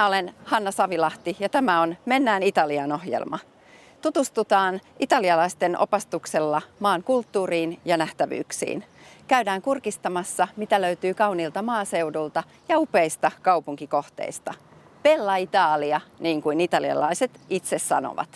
Minä olen Hanna Savilahti ja tämä on Mennään Italiaan -ohjelma. Tutustutaan italialaisten opastuksella maan kulttuuriin ja nähtävyyksiin. Käydään kurkistamassa, mitä löytyy kauniilta maaseudulta ja upeista kaupunkikohteista. Bella Italia, niin kuin italialaiset itse sanovat.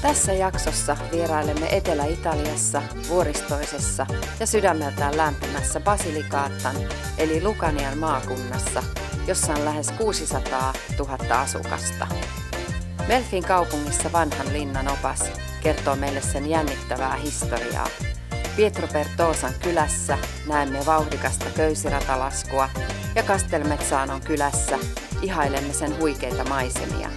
Tässä jaksossa vierailemme Etelä-Italiassa, vuoristoisessa ja sydämeltään lämpimässä Basilicatan eli Lucanian maakunnassa, jossa on lähes 600 000 asukasta. Melfin kaupungissa vanhan linnan opas kertoo meille sen jännittävää historiaa. Pietro Bertosan kylässä näemme vauhdikasta köysiratalaskua ja Castelmezzanon kylässä ihailemme sen huikeita maisemia.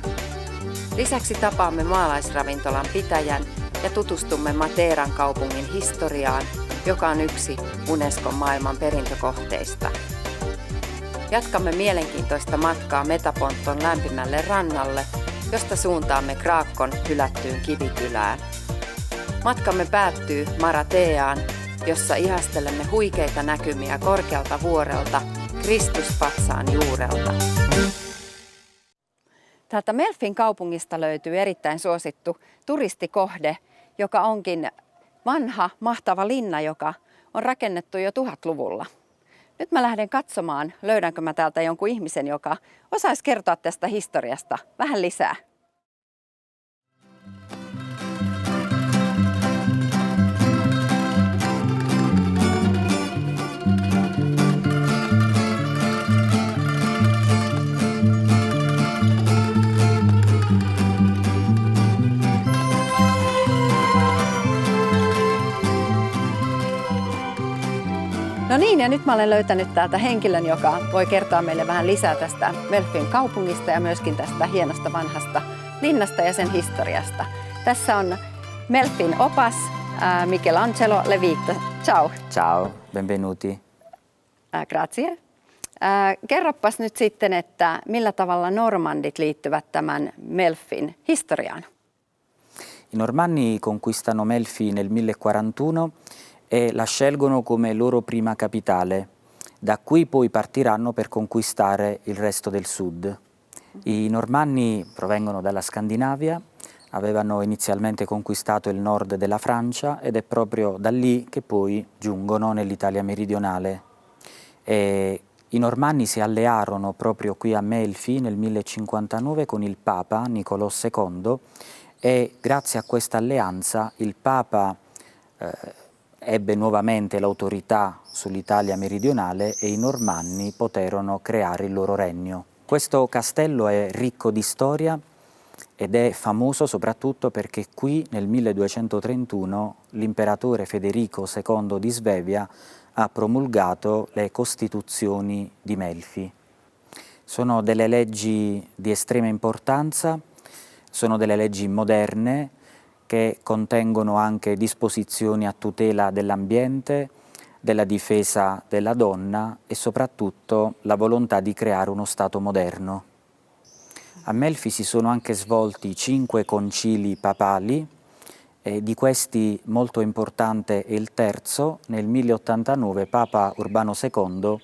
Lisäksi tapaamme maalaisravintolan pitäjän ja tutustumme Materan kaupungin historiaan, joka on yksi Unescon maailman perintökohteista. Jatkamme mielenkiintoista matkaa Metaponton lämpimälle rannalle, josta suuntaamme Graccon hylättyyn kivikylään. Matkamme päättyy Marateaan, jossa ihastelemme huikeita näkymiä korkealta vuorelta, Kristuspatsaan juurelta. Täältä Melfin kaupungista löytyy erittäin suosittu turistikohde, joka onkin vanha, mahtava linna, joka on rakennettu jo 1000-luvulla. Nyt mä lähden katsomaan, löydänkö mä täältä jonkun ihmisen, joka osaisi kertoa tästä historiasta vähän lisää. No niin, ja nyt mä olen löytänyt täältä henkilön, joka voi kertoa meille vähän lisää tästä Melfin kaupungista ja myöskin tästä hienosta vanhasta linnasta ja sen historiasta. Tässä on Melfin opas Michelangelo Levitta. Ciao. Ciao, benvenuti. Grazie. Kerropas nyt sitten, että millä tavalla normandit liittyvät tämän Melfin historiaan? I Normanni conquistano Melfi nel 1041 e la scelgono come loro prima capitale, da cui poi partiranno per conquistare il resto del sud. I Normanni provengono dalla Scandinavia, avevano inizialmente conquistato il nord della Francia ed è proprio da lì che poi giungono nell'Italia meridionale. I Normanni si allearono proprio qui a Melfi nel 1059 con il Papa Niccolò II e grazie a questa alleanza il Papa ebbe nuovamente l'autorità sull'Italia meridionale e i Normanni poterono creare il loro regno. Questo castello è ricco di storia ed è famoso soprattutto perché qui nel 1231 l'imperatore Federico II di Svevia ha promulgato le Costituzioni di Melfi. Sono delle leggi di estrema importanza, sono delle leggi moderne che contengono anche disposizioni a tutela dell'ambiente, della difesa della donna e soprattutto la volontà di creare uno Stato moderno. A Melfi si sono anche svolti 5 concili papali e di questi molto importante è il terzo. Nel 1089 Papa Urbano II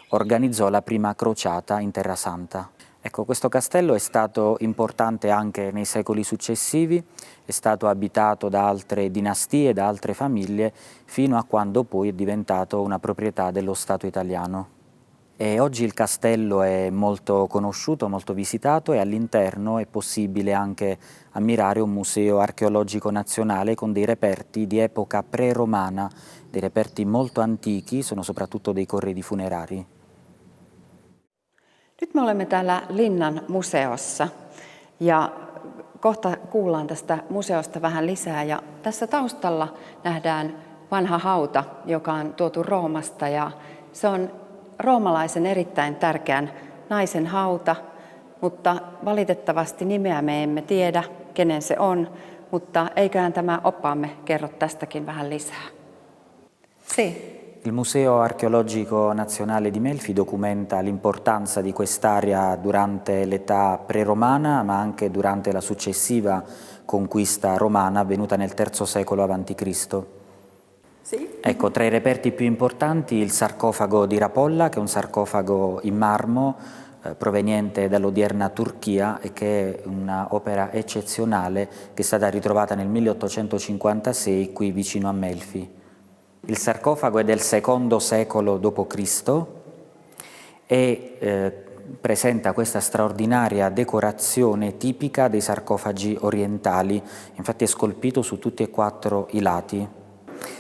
organizzò la prima crociata in Terra Santa. Ecco, questo castello è stato importante anche nei secoli successivi, è stato abitato da altre dinastie, da altre famiglie, fino a quando poi è diventato una proprietà dello Stato italiano. E oggi il castello è molto conosciuto, molto visitato e all'interno è possibile anche ammirare un museo archeologico nazionale con dei reperti di epoca pre-romana, dei reperti molto antichi, sono soprattutto dei corredi funerari. Nyt me olemme täällä Linnan museossa ja kohta kuullaan tästä museosta vähän lisää. Ja tässä taustalla nähdään vanha hauta, joka on tuotu Roomasta ja se on roomalaisen erittäin tärkeän naisen hauta, mutta valitettavasti nimeä me emme tiedä, kenen se on, mutta eiköhän tämä oppaamme kerro tästäkin vähän lisää. Si. Il Museo Archeologico Nazionale di Melfi documenta l'importanza di quest'area durante l'età pre-romana, ma anche durante la successiva conquista romana avvenuta nel III secolo a.C. Sì. Ecco, tra i reperti più importanti il sarcofago di Rapolla, che è un sarcofago in marmo proveniente dall'odierna Turchia e che è un'opera eccezionale che è stata ritrovata nel 1856 qui vicino a Melfi. Il sarcofago è del II secolo d.C. e presenta questa straordinaria decorazione tipica dei sarcofagi orientali, infatti è scolpito su tutti e 4 i lati.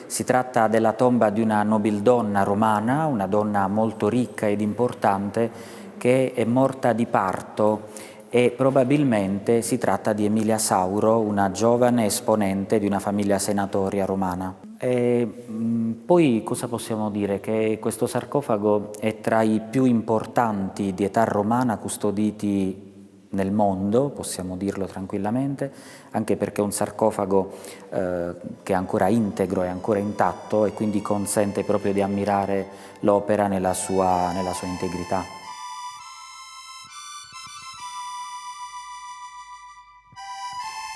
Si tratta della tomba di una nobildonna romana, una donna molto ricca ed importante, che è morta di parto e probabilmente si tratta di Emilia Sauro, una giovane esponente di una famiglia senatoria romana. Poi cosa possiamo dire? Che questo sarcofago è tra i più importanti di età romana custoditi nel mondo, possiamo dirlo tranquillamente, anche perché è un sarcofago che è ancora integro, è ancora intatto e quindi consente proprio di ammirare l'opera nella sua integrità.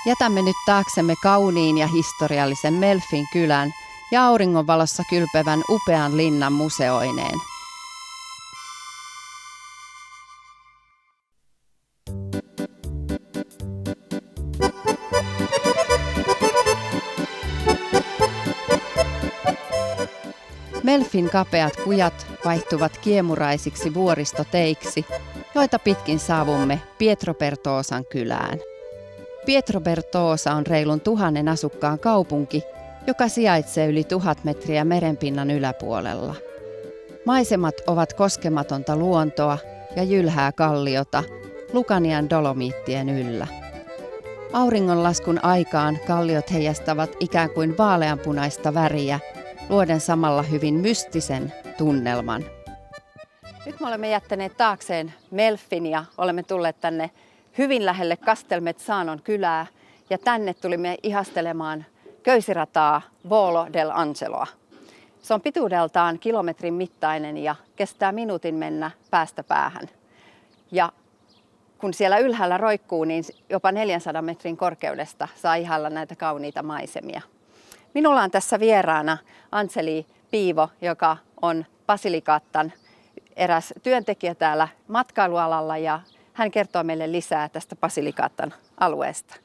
Jätämme nyt taaksemme kauniin ja historiallisen Melfin kylän ja auringonvalossa kylpevän upean linnan museoineen. Melfin kapeat kujat vaihtuvat kiemuraisiksi vuoristoteiksi, joita pitkin saavumme Pietropertoosan kylään. Pietropertoosa on reilun 1000 asukkaan kaupunki, joka sijaitsee yli 1000 metriä merenpinnan yläpuolella. Maisemat ovat koskematonta luontoa ja jylhää kalliota Lucanian dolomiittien yllä. Auringonlaskun aikaan kalliot heijastavat ikään kuin vaaleanpunaista väriä, luoden samalla hyvin mystisen tunnelman. Nyt me olemme jättäneet taakseen Melfin ja olemme tulleet tänne hyvin lähelle Castelmezzanon kylää ja tänne tulimme ihastelemaan köysirataa Volo dell'Angeloa. Se on pituudeltaan kilometrin mittainen ja kestää minuutin mennä päästä päähän. Ja kun siellä ylhäällä roikkuu, niin jopa 400 metrin korkeudesta saa ihailla näitä kauniita maisemia. Minulla on tässä vieraana Anseli Piivo, joka on Basilicatan eräs työntekijä täällä matkailualalla ja hän kertoo meille lisää tästä Basilicatan alueesta.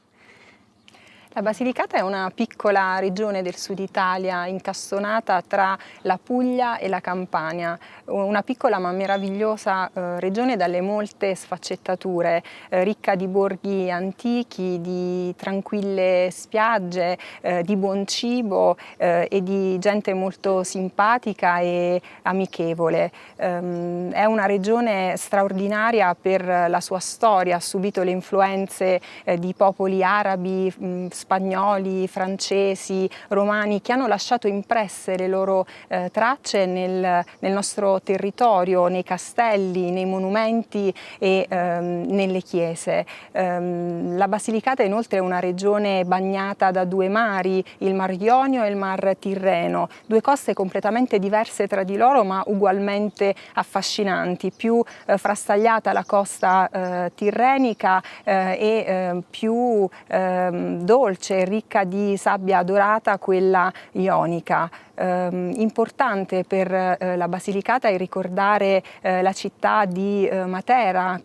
La Basilicata è una piccola regione del sud Italia incastonata tra la Puglia e la Campania, una piccola ma meravigliosa regione dalle molte sfaccettature, ricca di borghi antichi, di tranquille spiagge, di buon cibo e di gente molto simpatica e amichevole. È una regione straordinaria per la sua storia, ha subito le influenze di popoli arabi, spagnoli, francesi, romani che hanno lasciato impresse le loro tracce nel nostro territorio, nei castelli, nei monumenti e nelle chiese. La Basilicata inoltre è una regione bagnata da 2 mari, il Mar Ionio e il Mar Tirreno, 2 coste completamente diverse tra di loro ma ugualmente affascinanti, più frastagliata la costa tirrenica e più dolce, ricca di sabbia dorata quella ionica. Importante per la Basilicata è ricordare la città di Matera,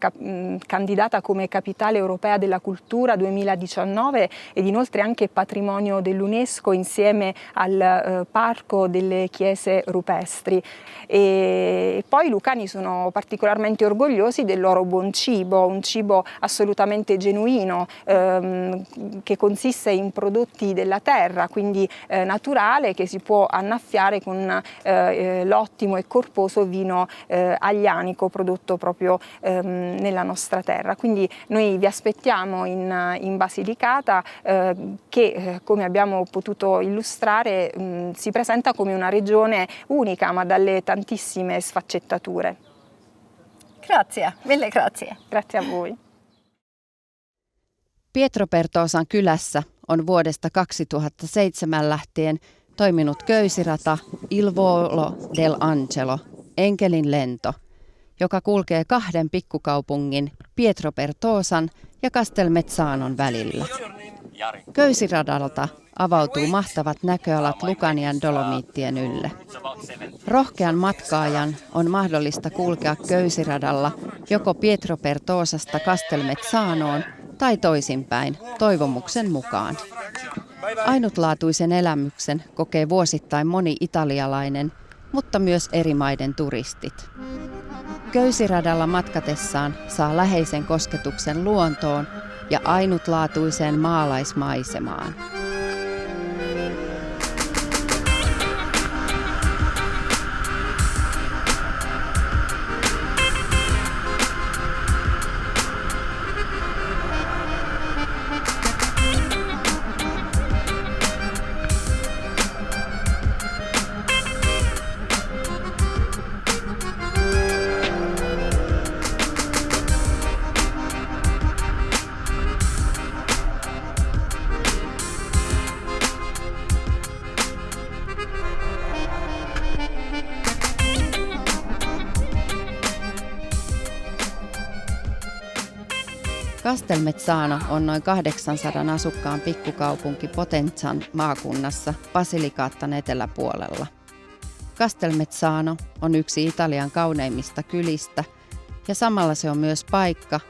candidata come capitale europea della cultura 2019 ed inoltre anche patrimonio dell'UNESCO insieme al parco delle chiese rupestri. E poi i lucani sono particolarmente orgogliosi del loro buon cibo, un cibo assolutamente genuino che consiste in prodotti della terra, quindi naturale, che si può annaffiare con l'ottimo e corposo vino aglianico prodotto proprio nella nostra terra. Quindi noi vi aspettiamo in Basilicata che come abbiamo potuto illustrare si presenta come una regione unica ma dalle tantissime sfaccettature. Grazie, mille grazie. Grazie a voi. Pietropertoosan kylässä on vuodesta 2007 lähtien toiminut köysirata Il Volo dell'Angelo, enkelin lento, joka kulkee 2 pikkukaupungin Pietropertoosan ja Castelmezzanon välillä. Köysiradalta avautuu mahtavat näköalat Lucanian Dolomiittien ylle. Rohkean matkaajan on mahdollista kulkea köysiradalla joko Pietro Pertosasta Castelmezzanoon tai toisinpäin, toivomuksen mukaan. Ainutlaatuisen elämyksen kokee vuosittain moni italialainen, mutta myös eri maiden turistit. Köysiradalla matkatessaan saa läheisen kosketuksen luontoon ja ainutlaatuiseen maalaismaisemaan. Castelmezzano on noin 800 asukkaan pikkukaupunki Potenzan maakunnassa Basilicatan eteläpuolella. Castelmezzano on yksi Italian kauneimmista kylistä ja samalla se on myös paikka,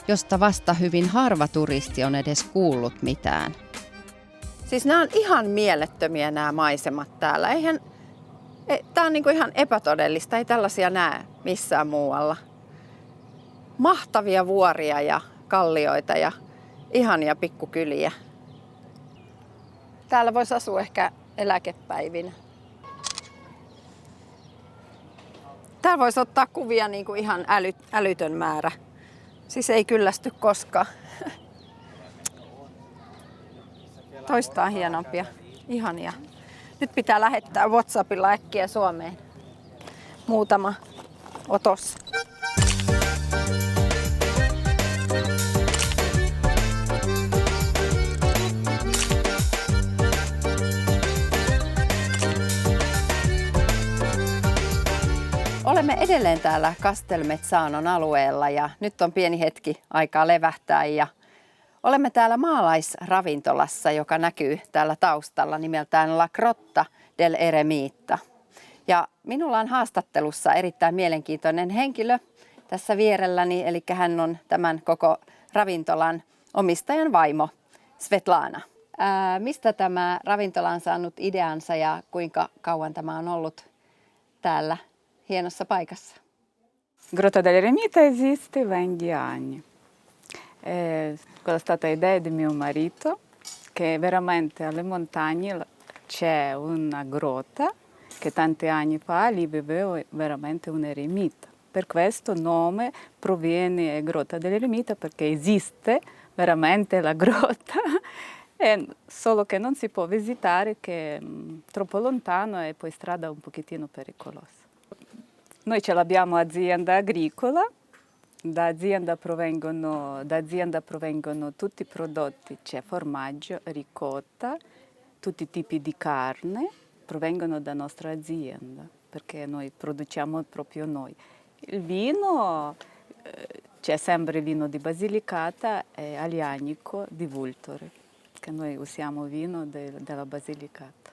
josta vasta hyvin harva turisti on edes kuullut mitään. Siis nämä on ihan mielettömiä nämä maisemat täällä. Tämä on ihan epätodellista, ei tällaisia näe missään muualla. Mahtavia vuoria ja kallioita ja ihania pikkukyliä. Täällä voisi asua ehkä eläkepäivinä. Täällä voisi ottaa kuvia ihan älytön määrä. Siis ei kyllästy koskaan. Toista on hienompia. Ihania. Nyt pitää lähettää WhatsAppilla äkkiä Suomeen muutama otos. Olemme edelleen täällä Castelmezzanon alueella ja nyt on pieni hetki aikaa levähtää ja olemme täällä maalaisravintolassa, joka näkyy täällä taustalla nimeltään La Grotta del Eremita. Ja minulla on haastattelussa erittäin mielenkiintoinen henkilö tässä vierelläni, eli hän on tämän koko ravintolan omistajan vaimo Svetlana. Mistä tämä ravintola on saanut ideansa ja kuinka kauan tämä on ollut täällä hienossa paikassa? Grotta dell'Eremita esiste 20 anni. Quella è stata idea di mio marito, che veramente alle montagne c'è una grotta che tanti anni fa lì viveva veramente un eremita. Per questo il nome proviene Grotta dell'Eremita perché esiste veramente la grotta, solo che non si può visitare che è troppo lontano e poi strada un pochettino pericolosa. Noi ce l'abbiamo azienda agricola, da azienda provengono tutti i prodotti, c'è formaggio, ricotta, tutti i tipi di carne, provengono da nostra azienda, perché noi produciamo proprio noi. Il vino, c'è sempre vino di Basilicata e Aglianico di Vultore, che noi usiamo vino della Basilicata.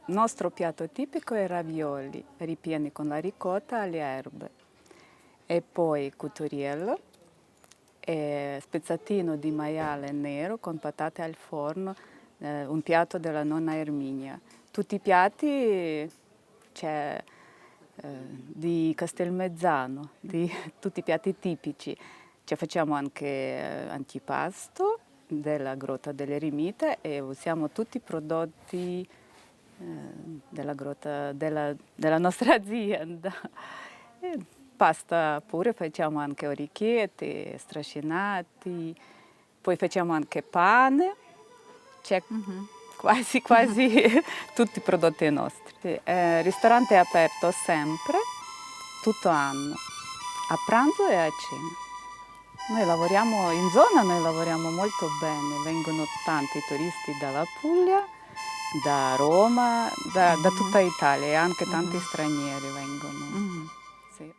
Il nostro piatto tipico è ravioli ripieni con la ricotta alle erbe e poi couturiello e spezzatino di maiale nero con patate al forno, un piatto della nonna Erminia. Tutti i piatti c'è di Castelmezzano, di tutti i piatti tipici. Ci facciamo anche antipasto della Grotta dell'Eremita e usiamo tutti i prodotti della grotta della nostra azienda. Pasta pure, facciamo anche orecchiette, strascinati, poi facciamo anche pane, c'è quasi tutti i prodotti nostri. Il ristorante è aperto sempre, tutto anno, a pranzo e a cena. Noi lavoriamo in zona, noi lavoriamo molto bene, vengono tanti turisti dalla Puglia, da Roma, da tutta Italia e anche tanti stranieri vengono. Sì.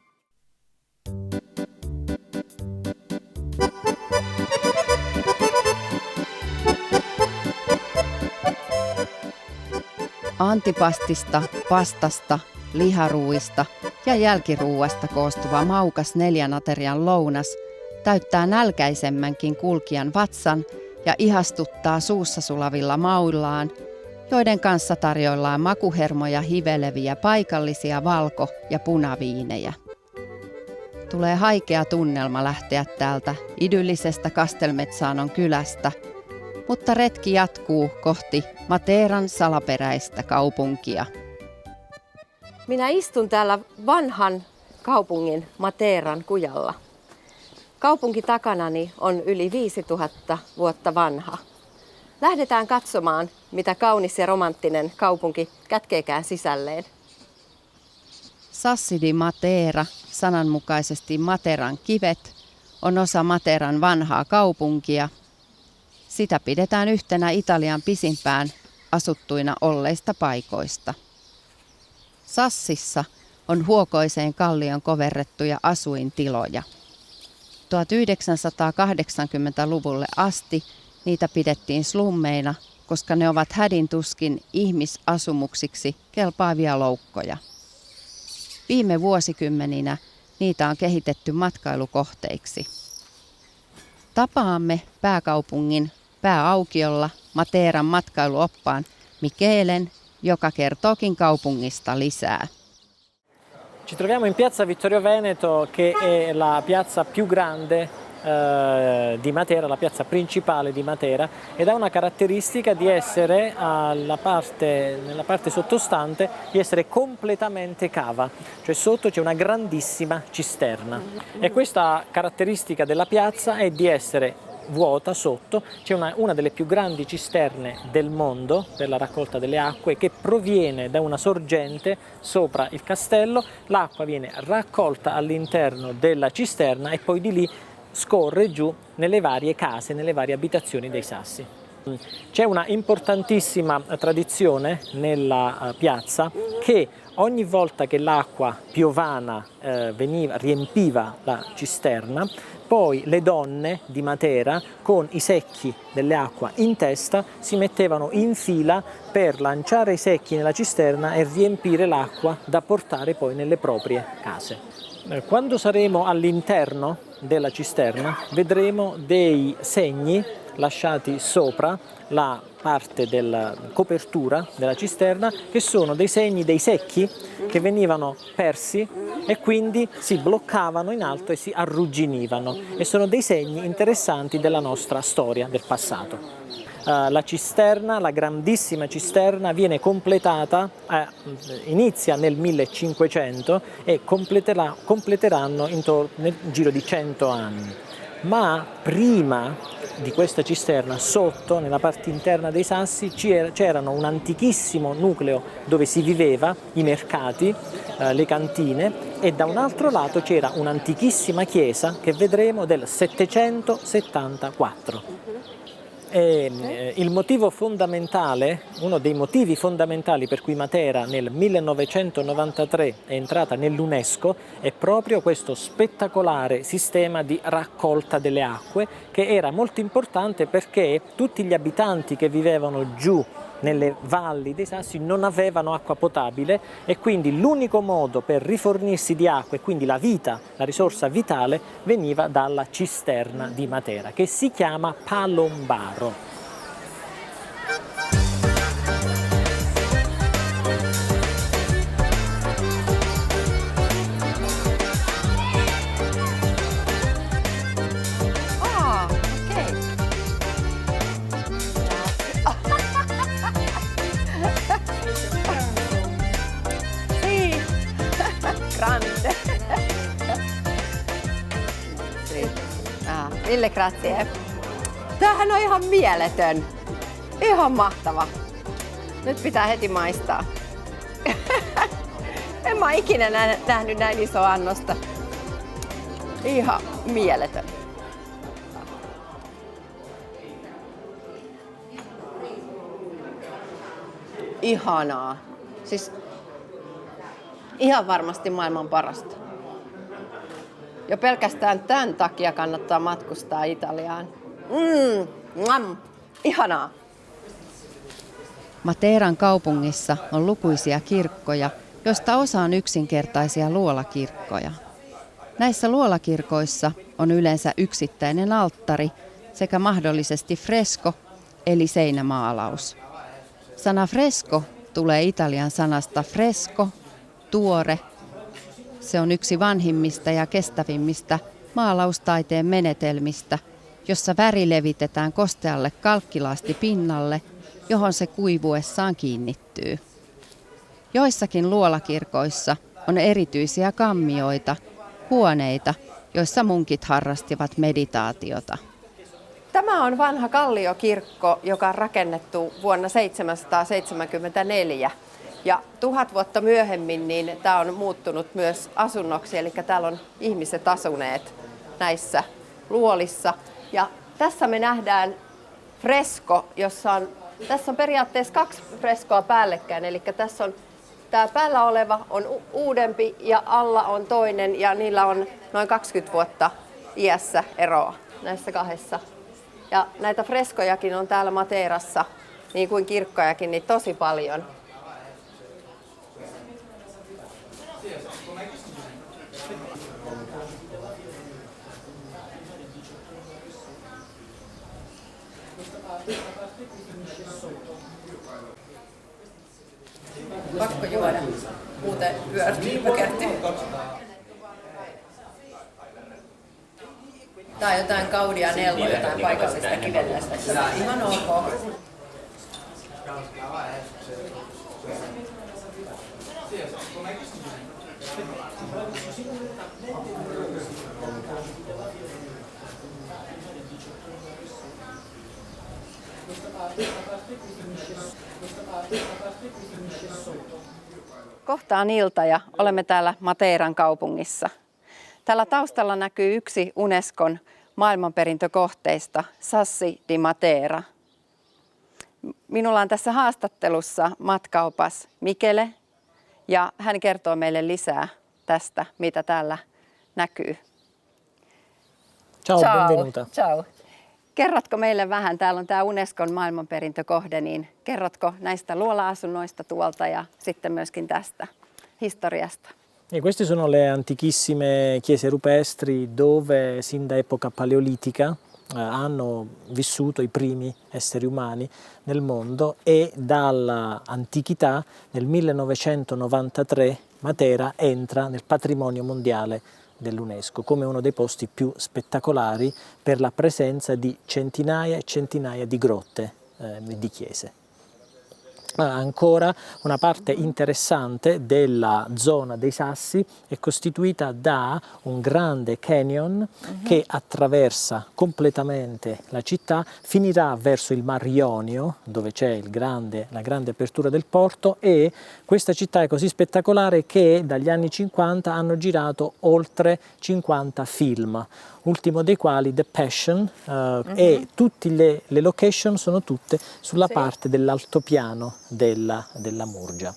Antipastista, pastasta, liharuuista ja jälkiruuasta koostuva maukas 4 aterian lounas täyttää nälkäisemmänkin kulkijan vatsan ja ihastuttaa suussa sulavilla mauillaan, joiden kanssa tarjoillaan makuhermoja hiveleviä paikallisia valko- ja punaviinejä. Tulee haikea tunnelma lähteä täältä idyllisestä Castelmezzanon kylästä, mutta retki jatkuu kohti Materan salaperäistä kaupunkia. Minä istun täällä vanhan kaupungin Materan kujalla. Kaupunki takanani on yli 5000 vuotta vanha. Lähdetään katsomaan, mitä kaunis ja romanttinen kaupunki kätkeekään sisälleen. Sassi di Matera, sananmukaisesti Materan kivet, on osa Materan vanhaa kaupunkia. Sitä pidetään yhtenä Italian pisimpään asuttuina olleista paikoista. Sassissa on huokoiseen kallion koverrettuja asuintiloja. 1980-luvulle asti niitä pidettiin slummeina, koska ne ovat hädintuskin ihmisasumuksiksi kelpaavia loukkoja. Viime vuosikymmeninä niitä on kehitetty matkailukohteiksi. Tapaamme pääkaupungin pääaukiolla Materan matkailuoppaan Michelen, joka kertookin kaupungista lisää. Ci troviamo in Piazza Vittorio Veneto, che è la piazza più grande di Matera, la piazza principale di Matera, ed ha una caratteristica di essere nella parte sottostante, di essere completamente cava, cioè sotto c'è una grandissima cisterna. E questa caratteristica della piazza è di essere vuota sotto, c'è una delle più grandi cisterne del mondo per la raccolta delle acque che proviene da una sorgente sopra il castello, l'acqua viene raccolta all'interno della cisterna e poi di lì scorre giù nelle varie case, nelle varie abitazioni dei Sassi. C'è una importantissima tradizione nella piazza che ogni volta che l'acqua piovana riempiva la cisterna, poi le donne di Matera con i secchi delle acque in testa si mettevano in fila per lanciare i secchi nella cisterna e riempire l'acqua da portare poi nelle proprie case. Quando saremo all'interno della cisterna vedremo dei segni lasciati sopra la parte della copertura della cisterna, che sono dei segni dei secchi che venivano persi e quindi si bloccavano in alto e si arrugginivano, e sono dei segni interessanti della nostra storia, del passato. La cisterna, la grandissima cisterna, viene completata, inizia nel 1500 e completeranno nel giro di 100 anni. Ma prima di questa cisterna, sotto, nella parte interna dei Sassi, c'erano un antichissimo nucleo dove si viveva, i mercati, le cantine, e da un altro lato c'era un'antichissima chiesa che vedremo del 774. Il motivo fondamentale, uno dei motivi fondamentali per cui Matera nel 1993 è entrata nell'UNESCO è proprio questo spettacolare sistema di raccolta delle acque, che era molto importante perché tutti gli abitanti che vivevano giù nelle valli dei Sassi non avevano acqua potabile, e quindi l'unico modo per rifornirsi di acqua, e quindi la vita, la risorsa vitale, veniva dalla cisterna di Matera, che si chiama Palombaro. Ville, grazie. Tämähän on ihan mieletön. Ihan mahtava. Nyt pitää heti maistaa. En mä ikinä nähnyt näin isoa annosta. Ihan mieletön. Ihanaa. Siis ihan varmasti maailman parasta. Jo pelkästään tämän takia kannattaa matkustaa Italiaan. Ihanaa. Mateiran kaupungissa on lukuisia kirkkoja, joista osa on yksinkertaisia luolakirkkoja. Näissä luolakirkoissa on yleensä yksittäinen alttari sekä mahdollisesti fresko eli seinämaalaus. Sana fresko tulee italian sanasta fresco, tuore. Se on yksi vanhimmista ja kestävimmistä maalaustaiteen menetelmistä, jossa väri levitetään kostealle kalkkilaasti pinnalle, johon se kuivuessaan kiinnittyy. Joissakin luolakirkoissa on erityisiä kammioita, huoneita, joissa munkit harrastivat meditaatiota. Tämä on vanha kalliokirkko, joka on rakennettu vuonna 774. Ja 1000 vuotta myöhemmin niin tämä on muuttunut myös asunnoksi, eli täällä on ihmiset asuneet näissä luolissa. Ja tässä me nähdään fresko, tässä on periaatteessa 2 freskoa päällekkäin, eli tässä on tämä päällä oleva on uudempi ja alla on toinen ja niillä on noin 20 vuotta iässä eroa näissä kahdessa. Ja näitä freskojakin on täällä Mateirassa, niin kuin kirkkojakin, niin tosi paljon. Pakko juoda, muuten pyörtyy pökertyy. Tää on jotain Gaudia Nello, jotain paikallisesta kivennestä. Ihan ok. Kohta on ilta ja olemme täällä Mateiran kaupungissa. Täällä taustalla näkyy yksi Unescon maailmanperintökohteista, Sassi di Matera. Minulla on tässä haastattelussa matkaopas Michele ja hän kertoo meille lisää tästä, mitä täällä näkyy. Ciao, benvenuta. Ciao. Kerrotko meille vähän, täällä on tämä Unescon maailmanperintökohde, niin kerrotko näistä luola-asunnoista tuolta ja sitten myöskin tästä historiasta? E queste sono le antichissime chiese rupestri dove sin da epoca paleolitica hanno vissuto i primi esseri umani nel mondo e dall'antichità nel 1993 Matera entra nel patrimonio mondiale dell'UNESCO come uno dei posti più spettacolari per la presenza di centinaia e centinaia di grotte di chiese. Ancora una parte interessante della zona dei Sassi è costituita da un grande canyon che attraversa completamente la città, finirà verso il Mar Ionio dove c'è la grande apertura del porto e questa città è così spettacolare che dagli anni 50 hanno girato oltre 50 film, ultimo dei quali The Passion e tutte le location sono tutte sulla parte dell'altopiano della Murgia.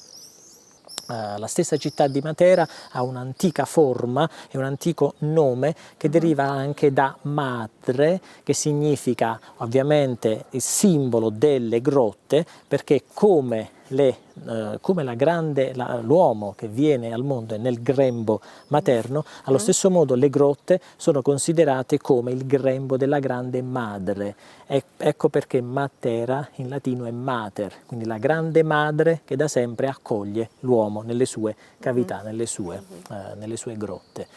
La stessa città di Matera ha un'antica forma e un antico nome che deriva anche da madre, che significa ovviamente il simbolo delle grotte, perché come l'uomo che viene al mondo è nel grembo materno, allo stesso modo le grotte sono considerate come il grembo della grande madre. Ecco perché Matera in latino è mater, quindi la grande madre che da sempre accoglie l'uomo nelle sue cavità, nelle sue grotte.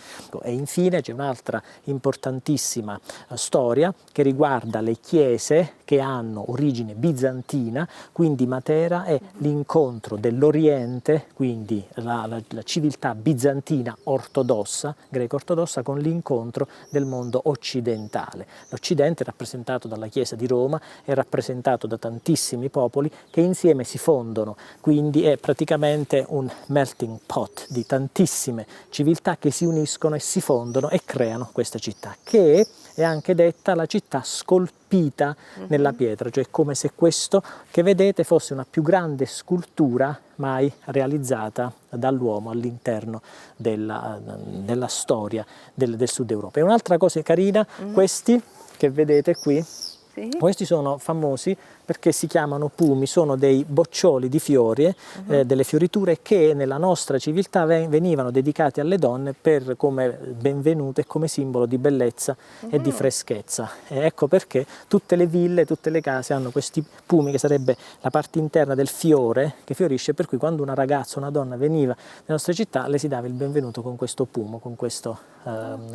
E infine c'è un'altra importantissima storia che riguarda le chiese che hanno origine bizantina, quindi Matera è l'incontro dell'Oriente, quindi la civiltà bizantina ortodossa, greco-ortodossa, con l'incontro del mondo occidentale. L'Occidente è rappresentato dalla Chiesa di Roma, è rappresentato da tantissimi popoli che insieme si fondono, quindi è praticamente un melting pot di tantissime civiltà che si uniscono e si fondono e creano questa città, che è anche detta la città scolpita nella pietra, cioè come se questo che vedete fosse una più grande scultura mai realizzata dall'uomo all'interno della storia del Sud Europa. E un'altra cosa carina, questi che vedete qui Sì. Questi sono famosi perché si chiamano pumi, sono dei boccioli di fiori, delle fioriture che nella nostra civiltà venivano dedicati alle donne come benvenute e come simbolo di bellezza e di freschezza. E ecco perché tutte le ville, tutte le case hanno questi pumi, che sarebbe la parte interna del fiore che fiorisce, per cui quando una ragazza, una donna veniva nelle nostre città le si dava il benvenuto con questo pumo, con questo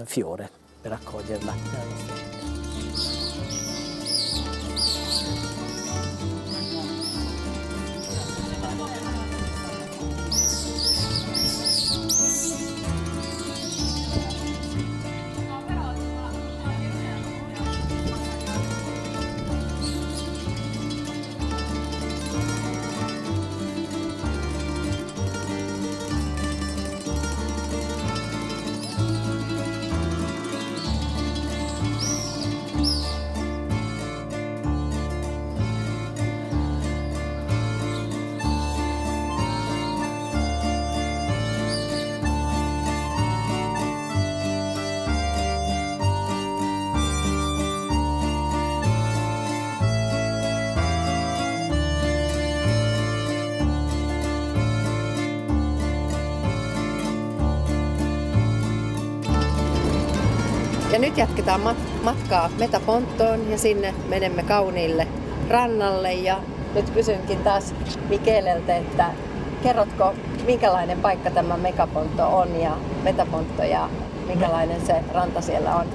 fiore per accoglierla nella nostra città. Ja nyt jatketaan matkaa Metapontoon ja sinne menemme kauniille rannalle. Ja nyt kysynkin taas Mikeleltä, että kerrotko minkälainen paikka tämä Megaponto on ja Metaponto ja minkälainen se ranta siellä on?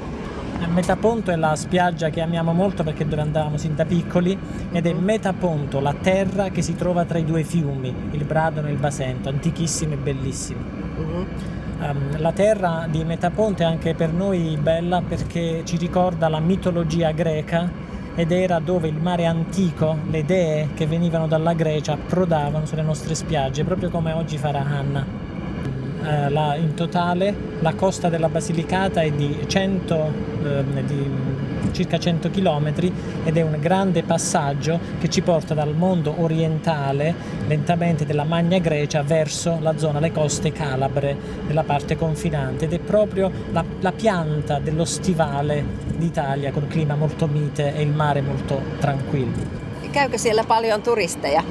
Metaponto è la spiaggia che amiamo molto perché dove andavamo sin da piccoli, ed è Metaponto, la terra che si trova tra i due fiumi, il Bradano e il Basento, antichissimo e bellissimo. La terra di Metaponto è anche per noi bella perché ci ricorda la mitologia greca ed era dove il mare antico, le dee che venivano dalla Grecia approdavano sulle nostre spiagge, proprio come oggi farà Anna. In totale la costa della Basilicata è di circa 100 km ed è un grande passaggio che ci porta dal mondo orientale, lentamente della Magna Grecia, verso la zona, le coste calabre, della parte confinante, ed è proprio la pianta dello stivale d'Italia, con clima molto mite e il mare molto tranquillo. Käykö siellä paljon turisteja?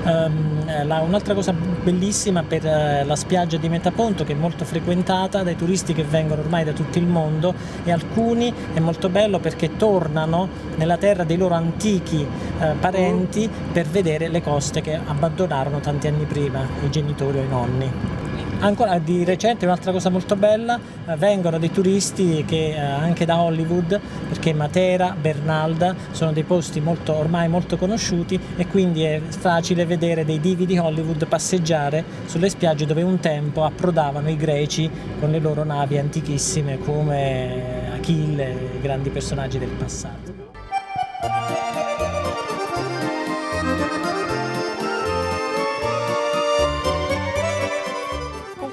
Un'altra cosa bellissima per la spiaggia di Metaponto, che è molto frequentata dai turisti che vengono ormai da tutto il mondo, e alcuni è molto bello perché tornano nella terra dei loro antichi parenti per vedere le coste che abbandonarono tanti anni prima i genitori o i nonni. Ancora di recente un'altra cosa molto bella, vengono dei turisti che anche da Hollywood, perché Matera, Bernalda sono dei posti ormai molto conosciuti, e quindi è facile vedere dei divi di Hollywood passeggiare sulle spiagge dove un tempo approdavano i greci con le loro navi antichissime come Achille, grandi personaggi del passato.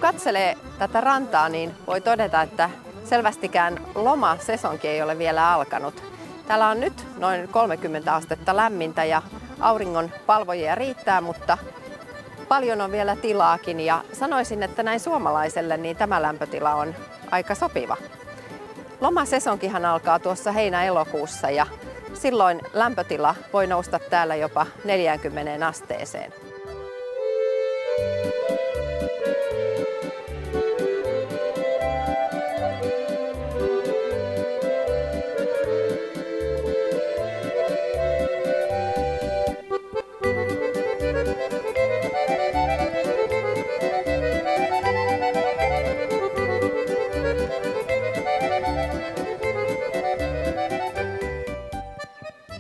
Katselee tätä rantaa, niin voi todeta, että selvästikään lomasesonki ei ole vielä alkanut. Täällä on nyt noin 30 astetta lämmintä ja auringon palvojia riittää, mutta paljon on vielä tilaakin, ja sanoisin, että näin suomalaiselle niin tämä lämpötila on aika sopiva. Lomasesonkihan alkaa tuossa heinä-elokuussa ja silloin lämpötila voi nousta täällä jopa 40 asteeseen.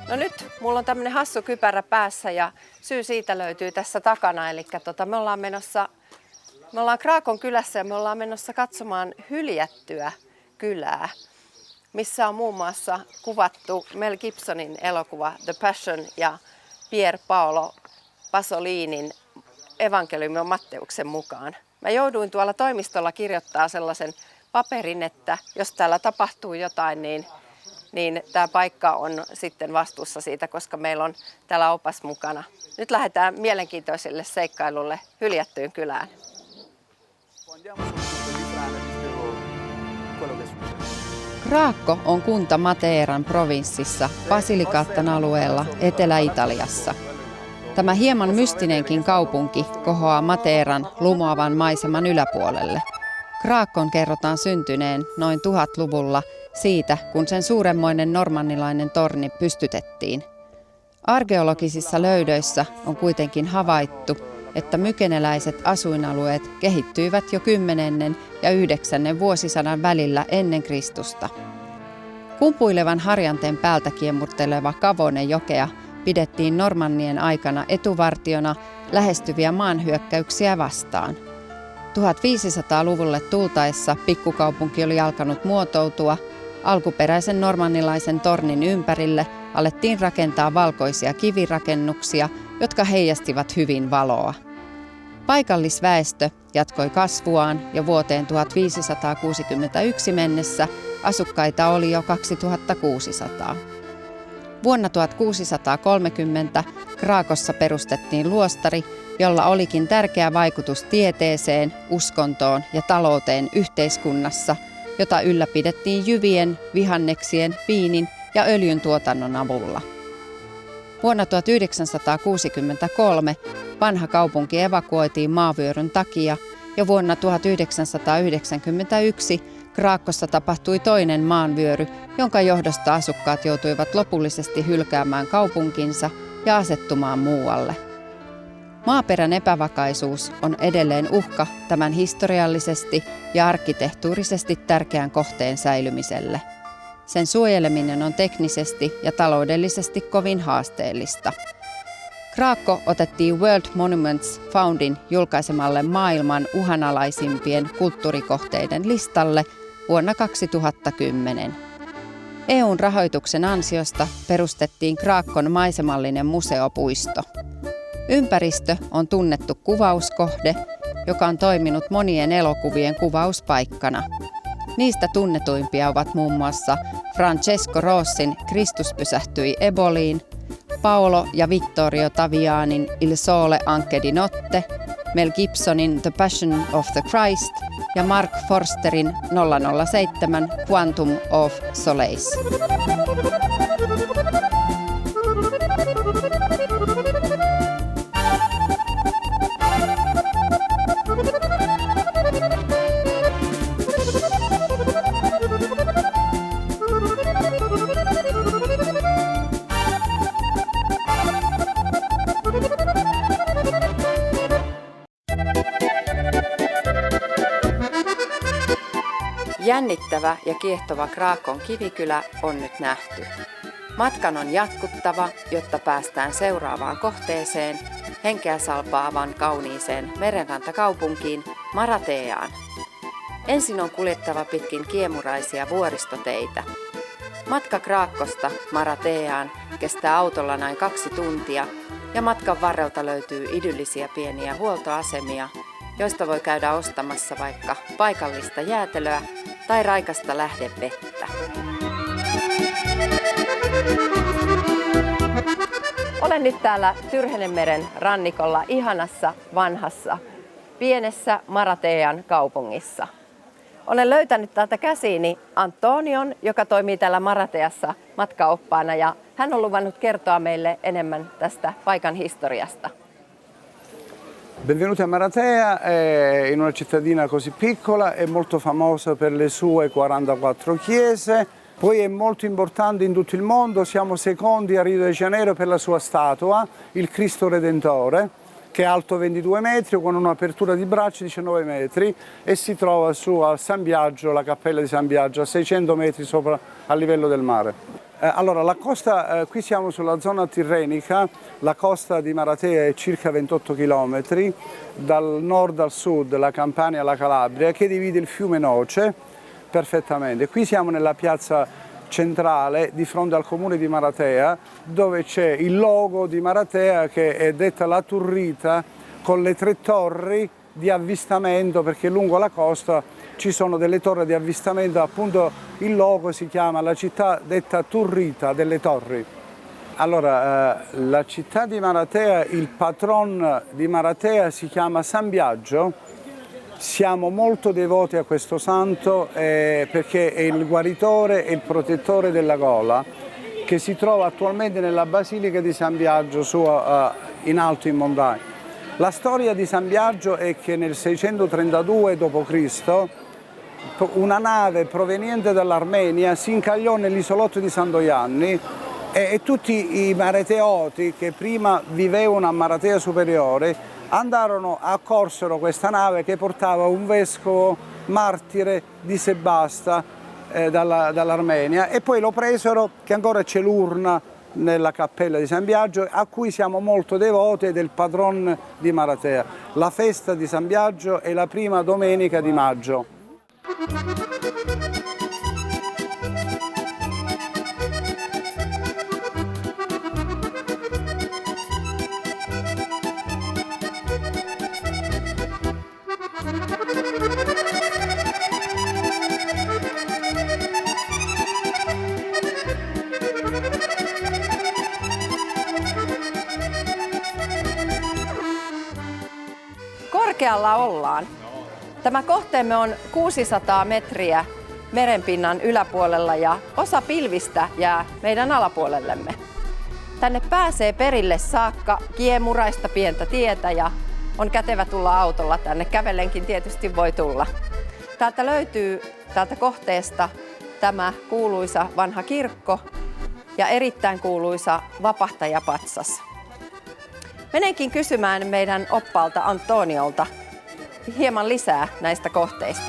No nyt mulla on tämmönen hassu kypärä päässä ja syy siitä löytyy tässä takana. Eli me ollaan Kraakon kylässä ja me ollaan menossa katsomaan hyljättyä kylää, missä on muun muassa kuvattu Mel Gibsonin elokuva The Passion ja Pier Paolo Pasolinin Evankeliumi Matteuksen mukaan. Mä jouduin tuolla toimistolla kirjoittaa sellaisen paperin, että jos täällä tapahtuu jotain, niin tämä paikka on sitten vastuussa siitä, koska meillä on täällä opas mukana. Nyt lähdetään mielenkiintoiselle seikkailulle hyljättyyn kylään. Kraakko on kunta Mateeran provinssissa Basilicatan alueella Etelä-Italiassa. Tämä hieman mystinenkin kaupunki kohoaa Mateeran lumoavan maiseman yläpuolelle. Kraakkon kerrotaan syntyneen noin 1000-luvulla siitä, kun sen suuremmoinen normannilainen torni pystytettiin. Arkeologisissa löydöissä on kuitenkin havaittu, että mykeneläiset asuinalueet kehittyivät jo 10. ja 9. vuosisadan välillä ennen Kristusta. Kumpuilevan harjanteen päältä kiemurteleva Kavone-jokea pidettiin normannien aikana etuvartiona lähestyviä maanhyökkäyksiä vastaan. 1500-luvulle tultaessa pikkukaupunki oli alkanut muotoutua. Alkuperäisen normannilaisen tornin ympärille alettiin rakentaa valkoisia kivirakennuksia, jotka heijastivat hyvin valoa. Paikallisväestö jatkoi kasvuaan ja vuoteen 1561 mennessä asukkaita oli jo 2600. Vuonna 1630 Kraakossa perustettiin luostari, jolla olikin tärkeä vaikutus tieteeseen, uskontoon ja talouteen yhteiskunnassa, jota ylläpidettiin jyvien, vihanneksien, viinin ja öljyn tuotannon avulla. Vuonna 1963 vanha kaupunki evakuoitiin maavyöryn takia ja vuonna 1991 Kraakkossa tapahtui toinen maanvyöry, jonka johdosta asukkaat joutuivat lopullisesti hylkäämään kaupunkinsa ja asettumaan muualle. Maaperän epävakaisuus on edelleen uhka tämän historiallisesti ja arkkitehtuurisesti tärkeän kohteen säilymiselle. Sen suojeleminen on teknisesti ja taloudellisesti kovin haasteellista. Kraakko otettiin World Monuments Fundin julkaisemalle maailman uhanalaisimpien kulttuurikohteiden listalle vuonna 2010. EU:n rahoituksen ansiosta perustettiin Kraakkon maisemallinen museopuisto. Ympäristö on tunnettu kuvauskohde, joka on toiminut monien elokuvien kuvauspaikkana. Niistä tunnetuimpia ovat muun muassa Francesco Rosin Kristus pysähtyi Eboliin, Paolo ja Vittorio Tavianin Il Sole Anche di Notte, Mel Gibsonin The Passion of the Christ ja Mark Forsterin 007 Quantum of Solace. Jännittävä ja kiehtova Kraakon kivikylä on nyt nähty. Matkan on jatkuttava, jotta päästään seuraavaan kohteeseen, henkeä salpaavan kauniiseen merenrantakaupunkiin Maratheaan. Ensin on kuljettava pitkin kiemuraisia vuoristoteitä. Matka Kraakkosta Maratheaan kestää autolla noin 2 tuntia ja matkan varrelta löytyy idyllisiä pieniä huoltoasemia, joista voi käydä ostamassa vaikka paikallista jäätelöä tai raikasta lähdevettä. Olen nyt täällä Tyrhenemeren rannikolla ihanassa, vanhassa, pienessä Marathean kaupungissa. Olen löytänyt täältä käsiini Antonion, joka toimii täällä Maratheassa matkaoppaana, ja hän on luvannut kertoa meille enemmän tästä paikan historiasta. Benvenuti a Marathea, in una cittadina così piccola, è molto famosa per le sue 44 chiese, poi è molto importante in tutto il mondo, siamo secondi a Rio de Janeiro per la sua statua, il Cristo Redentore, che è alto 22 metri con un'apertura di braccia 19 metri e si trova su a San Biagio, la cappella di San Biagio, a 600 metri sopra a livello del mare. Allora, la costa, qui siamo sulla zona tirrenica, la costa di Marathea è circa 28 km, dal nord al sud, la Campania e la Calabria, che divide il fiume Noce perfettamente. Qui siamo nella piazza centrale di fronte al comune di Marathea, dove c'è il logo di Marathea che è detta la Turrita, con le 3 torri di avvistamento, perché lungo la costa ci sono delle torri di avvistamento, appunto il logo si chiama la città detta Turrita delle torri. Allora, la città di Marathea, il patron di Marathea si chiama San Biagio. Siamo molto devoti a questo santo perché è il guaritore e il protettore della gola, che si trova attualmente nella Basilica di San Biagio in alto in montagna. La storia di San Biagio è che nel 632 d.C. una nave proveniente dall'Armenia si incagliò nell'isolotto di Santo Ianni e tutti i mareteoti che prima vivevano a Maratea Superiore accorsero questa nave che portava un vescovo martire di Sebasta dall'Armenia, e poi lo presero, che ancora c'è l'urna nella cappella di San Biagio, a cui siamo molto devoti, ed è il patron di Maratea. La festa di San Biagio è la prima domenica di maggio. Korkealla ollaan. Tämä kohteemme on 600 metriä merenpinnan yläpuolella ja osa pilvistä jää meidän alapuolellemme. Tänne pääsee perille saakka kiemuraista pientä tietä ja on kätevä tulla autolla tänne. Kävellenkin tietysti voi tulla. Täältä löytyy täältä kohteesta tämä kuuluisa vanha kirkko ja erittäin kuuluisa vapahtajapatsas. Menenkin kysymään meidän oppaalta Antoniolta hieman lisää näistä kohteista.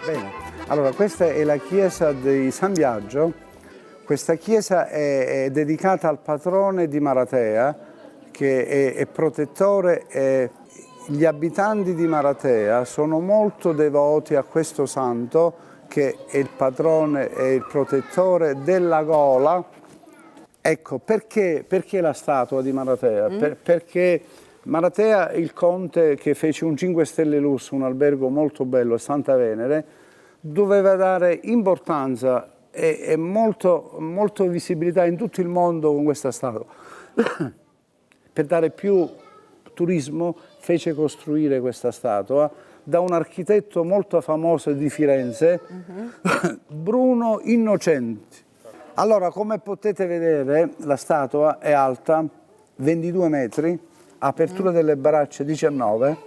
Bene, allora questa è la chiesa di San Biagio. Questa chiesa è dedicata al patrone di Maratea, che è protettore. Gli abitanti di Maratea sono molto devoti a questo santo, che è il patrone e il protettore della gola. Ecco, perché la statua di Maratea? Perché Maratea, il conte che fece un 5 stelle lusso, un albergo molto bello a Santa Venere, doveva dare importanza e molto visibilità in tutto il mondo con questa statua. Per dare più turismo fece costruire questa statua da un architetto molto famoso di Firenze, Bruno Innocenti. Allora, come potete vedere, la statua è alta 22 metri, apertura delle braccia 19,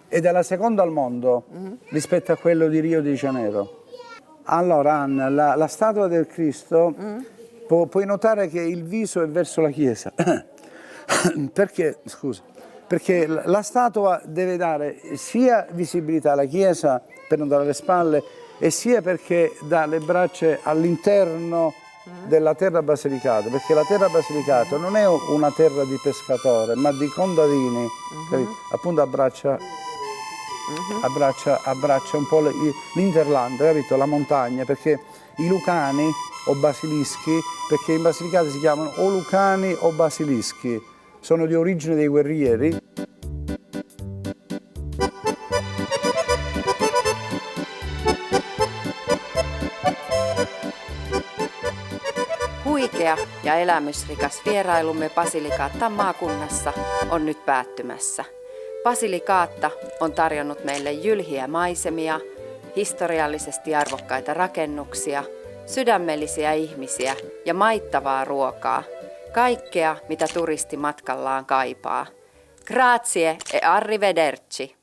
ed è la seconda al mondo rispetto a quello di Rio de Janeiro. Allora, Anna, la statua del Cristo, puoi notare che il viso è verso la chiesa. Perché, scusa? Perché la statua deve dare sia visibilità alla chiesa per non dare le spalle, e sia perché dà le braccia all'interno della terra basilicata, perché la terra basilicata non è una terra di pescatore, ma di contadini, appunto abbraccia un po' l'interland, capito? La montagna, perché i lucani o basilischi, perché in Basilicata si chiamano o lucani o basilischi, sono di origine dei guerrieri. Huikea ja elämysrikas vierailumme Basilicatan maakunnassa on nyt päättymässä. Basilicata on tarjonnut meille jylhiä maisemia, historiallisesti arvokkaita rakennuksia, sydämellisiä ihmisiä ja maittavaa ruokaa. Kaikkea, mitä turisti matkallaan kaipaa. Grazie e arrivederci!